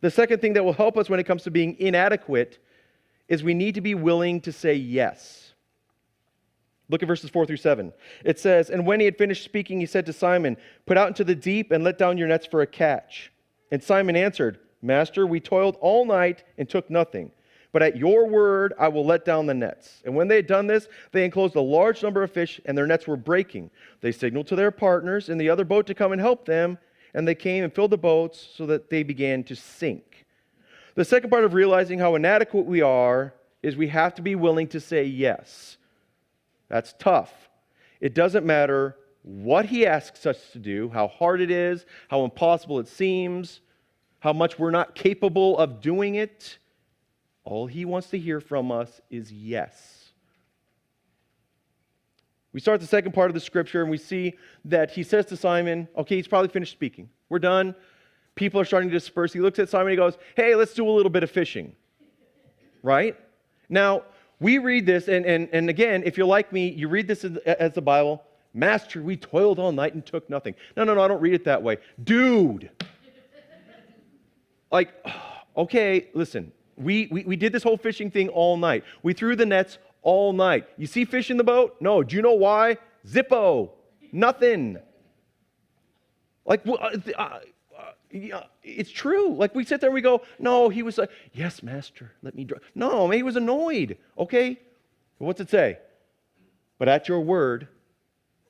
The second thing that will help us when it comes to being inadequate is we need to be willing to say yes. Look at verses 4 through 7. It says, "And when he had finished speaking, he said to Simon, 'Put out into the deep and let down your nets for a catch.' And Simon answered, 'Master, we toiled all night and took nothing. But at your word I will let down the nets.' And when they had done this, they enclosed a large number of fish, and their nets were breaking. They signaled to their partners in the other boat to come and help them, and they came and filled the boats so that they began to sink." The second part of realizing how inadequate we are is we have to be willing to say yes. That's tough. It doesn't matter what he asks us to do, how hard it is, how impossible it seems, how much we're not capable of doing it. All he wants to hear from us is yes. We start the second part of the scripture and we see that he says to Simon, okay, he's probably finished speaking. We're done. People are starting to disperse. He looks at Simon and he goes, hey, let's do a little bit of fishing. Right? Now, we read this, and again, if you're like me, you read this as the Bible. Master, we toiled all night and took nothing. No, I don't read it that way. Dude. Like, okay, listen. We did this whole fishing thing all night. We threw the nets all night. You see fish in the boat? No. Do you know why? Zippo. Nothing. Like, it's true. Like, we sit there and we go, no, he was like, yes, master, let me draw. No, he was annoyed. Okay? What's it say? But at your word,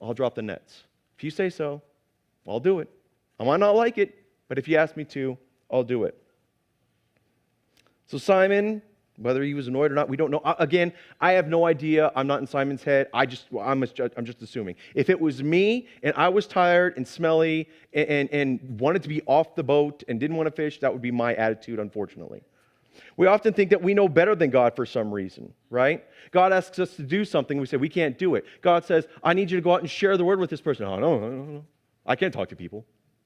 I'll drop the nets. If you say so, I'll do it. I might not like it, but if you ask me to, I'll do it. So Simon, whether he was annoyed or not, we don't know. Again, I have no idea. I'm not in Simon's head. I'm just assuming. If it was me and I was tired and smelly and wanted to be off the boat and didn't want to fish, that would be my attitude, unfortunately. We often think that we know better than God for some reason, right? God asks us to do something. We say, we can't do it. God says, I need you to go out and share the word with this person. Oh, no. I can't talk to people.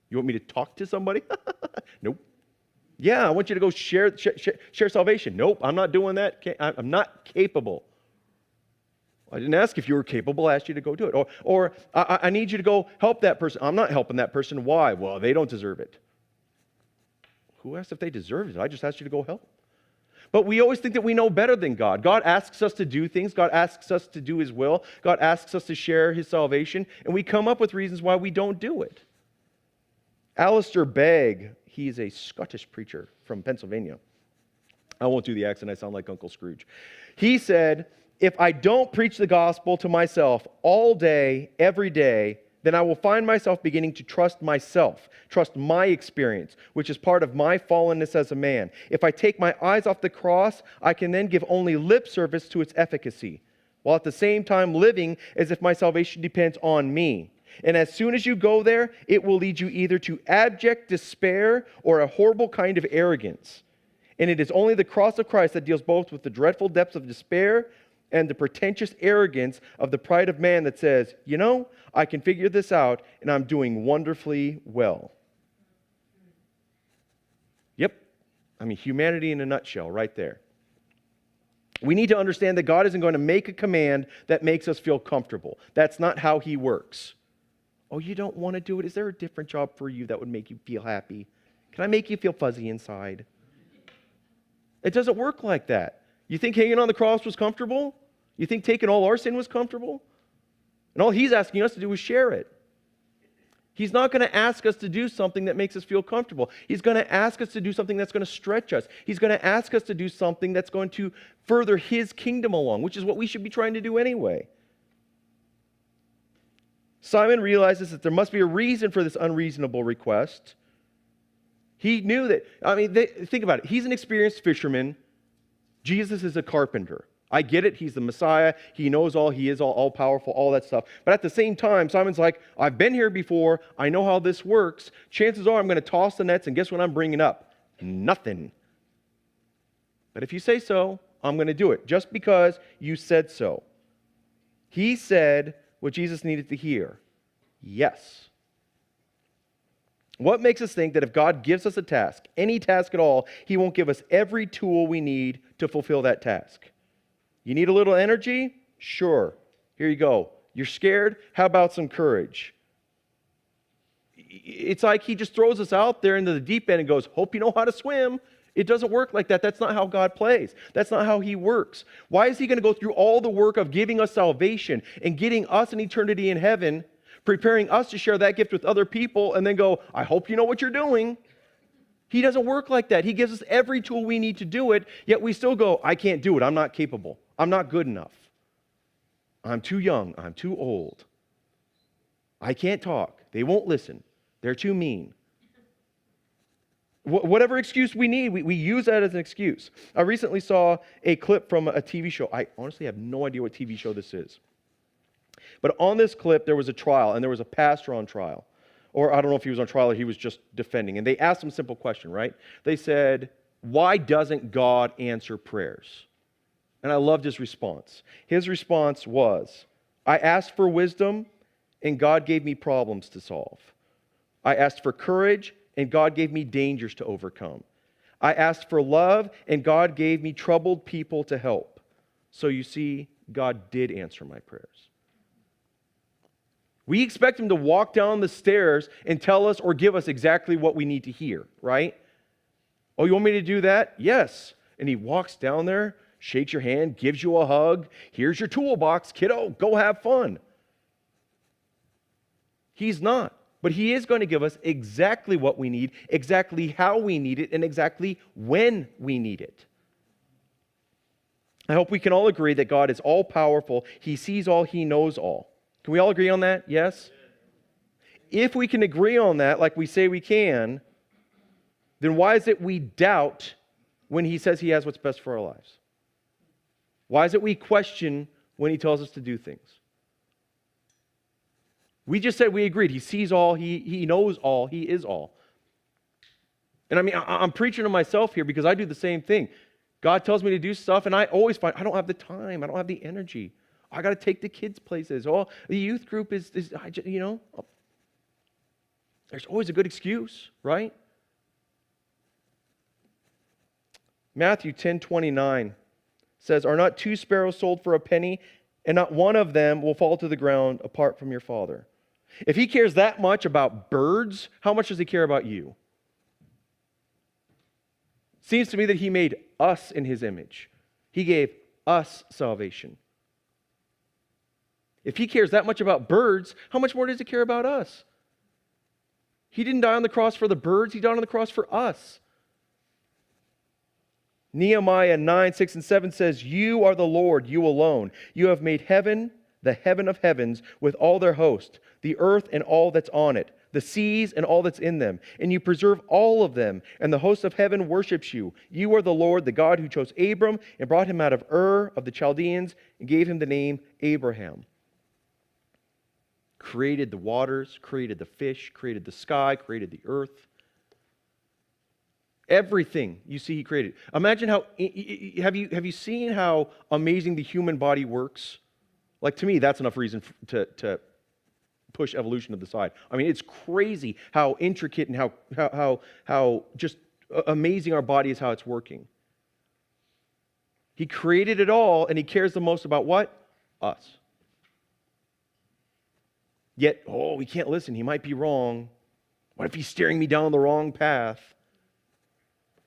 You want me to talk to somebody? Nope. Yeah, I want you to go share salvation. Nope, I'm not doing that. I'm not capable. I didn't ask if you were capable. I asked you to go do it. Or I need you to go help that person. I'm not helping that person. Why? Well, they don't deserve it. Who asked if they deserve it? I just asked you to go help. But we always think that we know better than God. God asks us to do things. God asks us to do His will. God asks us to share His salvation. And we come up with reasons why we don't do it. Alistair Begg, he's a Scottish preacher from Pennsylvania. I won't do the accent. I sound like Uncle Scrooge. He said, if I don't preach the gospel to myself all day, every day, then I will find myself beginning to trust myself, trust my experience, which is part of my fallenness as a man. If I take my eyes off the cross, I can then give only lip service to its efficacy, while at the same time living as if my salvation depends on me. And as soon as you go there, it will lead you either to abject despair or a horrible kind of arrogance. And it is only the cross of Christ that deals both with the dreadful depths of despair and the pretentious arrogance of the pride of man that says, you know, I can figure this out and I'm doing wonderfully well. Yep. I mean, humanity in a nutshell right there. We need to understand that God isn't going to make a command that makes us feel comfortable. That's not how He works. Oh, you don't want to do it? Is there a different job for you that would make you feel happy? Can I make you feel fuzzy inside? It doesn't work like that. You think hanging on the cross was comfortable? You think taking all our sin was comfortable? And all He's asking us to do is share it. He's not going to ask us to do something that makes us feel comfortable. He's going to ask us to do something that's going to stretch us. He's going to ask us to do something that's going to further His kingdom along, which is what we should be trying to do anyway. Simon realizes that there must be a reason for this unreasonable request. He knew that, think about it. He's an experienced fisherman. Jesus is a carpenter. I get it. He's the Messiah. He knows all. He is all powerful, all that stuff. But at the same time, Simon's like, I've been here before. I know how this works. Chances are I'm going to toss the nets, and guess what I'm bringing up? Nothing. But if you say so, I'm going to do it, just because you said so. He said what Jesus needed to hear. Yes. What makes us think that if God gives us a task, any task at all, He won't give us every tool we need to fulfill that task? You need a little energy? Sure. Here you go. You're scared? How about some courage? it's like he just throws us out there into the deep end and goes, hope you know how to swim. It doesn't work like that. That's not how God plays. That's not how he works. Why is he going to go through all the work of giving us salvation and getting us an eternity in heaven, preparing us to share that gift with other people, and then go, I hope you know what you're doing? He doesn't work like that. He gives us every tool we need to do it, yet we still go, I can't do it. I'm not capable. I'm not good enough. I'm too young. I'm too old. I can't talk. They won't listen. They're too mean. Whatever excuse we need, we use that as an excuse. I recently saw a clip from a TV show. I honestly have no idea what TV show this is. But on this clip, there was a trial, and there was a pastor on trial. Or I don't know if he was on trial or he was just defending. And they asked him a simple question, right? They said, why doesn't God answer prayers? And I loved his response. His response was, I asked for wisdom, and God gave me problems to solve. I asked for courage, and God gave me dangers to overcome. I asked for love, and God gave me troubled people to help. So you see, God did answer my prayers. We expect him to walk down the stairs and tell us or give us exactly what we need to hear, right? Oh, you want me to do that? Yes. And he walks down there, shakes your hand, gives you a hug. Here's your toolbox, kiddo, go have fun. He's not. But he is going to give us exactly what we need, exactly how we need it, and exactly when we need it. I hope we can all agree that God is all-powerful. He sees all. He knows all. Can we all agree on that? Yes? If we can agree on that, like we say we can, then why is it we doubt when he says he has what's best for our lives? Why is it we question when he tells us to do things? We just said we agreed. He sees all, he knows all, he is all. And I mean, I'm preaching to myself here because I do the same thing. God tells me to do stuff, and I always find I don't have the time, I don't have the energy. I got to take the kids places. Oh, the youth group is there's always a good excuse, right? Matthew 10:29 says, are not 2 sparrows sold for a penny, and not one of them will fall to the ground apart from your Father? If he cares that much about birds, how much does he care about you? Seems to me that he made us in his image. He gave us salvation. If he cares that much about birds, how much more does he care about us? He didn't die on the cross for the birds. He died on the cross for us. Nehemiah 9:6-7 says, you are the Lord, you alone. You have made heaven, the heaven of heavens, with all their host, the earth and all that's on it, the seas and all that's in them. And you preserve all of them, and the host of heaven worships you. You are the Lord, the God who chose Abram and brought him out of Ur of the Chaldeans and gave him the name Abraham. Created the waters, created the fish, created the sky, created the earth. Everything you see he created. Imagine how, have you seen how amazing the human body works? Like, to me, that's enough reason to push evolution to the side. I mean, it's crazy how intricate and how just amazing our body is, how it's working. He created it all, and he cares the most about what? Us. Yet, we can't listen. He might be wrong. What if he's steering me down the wrong path?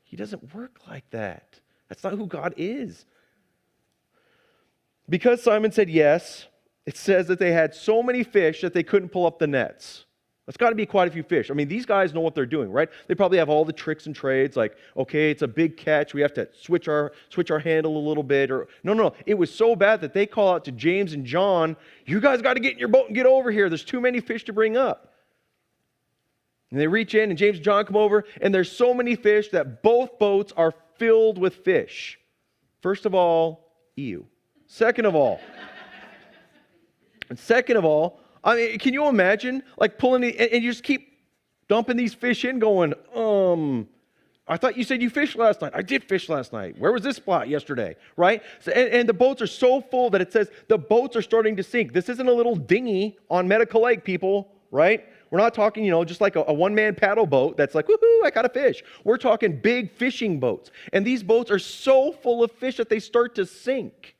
He doesn't work like that. That's not who God is. Because Simon said yes, it says that they had so many fish that they couldn't pull up the nets. That's got to be quite a few fish. I mean, these guys know what they're doing, right? They probably have all the tricks and trades, like, okay, it's a big catch. We have to switch our handle a little bit. Or no. It was so bad that they call out to James and John, you guys got to get in your boat and get over here. There's too many fish to bring up. And they reach in, and James and John come over, and there's so many fish that both boats are filled with fish. First of all, ew. Second of all, I mean, can you imagine, like, pulling it, and you just keep dumping these fish in going, I thought you said you fished last night. I did fish last night. Where was this spot yesterday, right? So, and the boats are so full that it says the boats are starting to sink. This isn't a little dinghy on Medical Lake, people, right? We're not talking, just like a one-man paddle boat that's like, woohoo, I got a fish. We're talking big fishing boats. And these boats are so full of fish that they start to sink.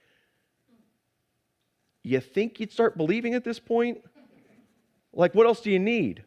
You think you'd start believing at this point? Like, what else do you need?